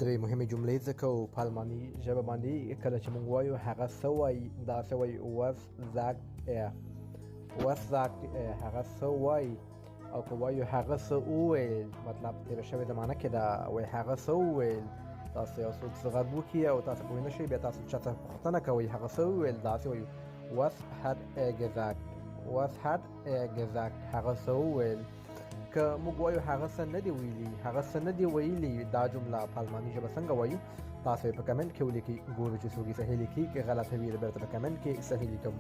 درې مهمې جملې ځکه او په الماني ژبه باندې کله چې موږ وایو هغه څه وایي داسې وایي was sagt er was sagt er هغه څه وایي او که وایو هغه څه وویل مطلب تېره شوې زمانه کې ده وایي هغه څه وویل تاسو یو څوک څه غږ وکړي او تاسو پوه نه شئ بیا تاسو چاته پوښتنه کوئ هغه څه وویل داسې وایو was hat er gesagt was hat er gesagt هغه څه وویل که موږ وایو هغه څه نه دی ویلي هغه څه نه دی ویلي دا جمله په الماني ژبه څنګه وایو تاسو یې په کمنټ کې ولیکئ ګورو چې څوک یې صحیح لیکي که غلطه وي بیرته په کمنټ کې صحیح لیکم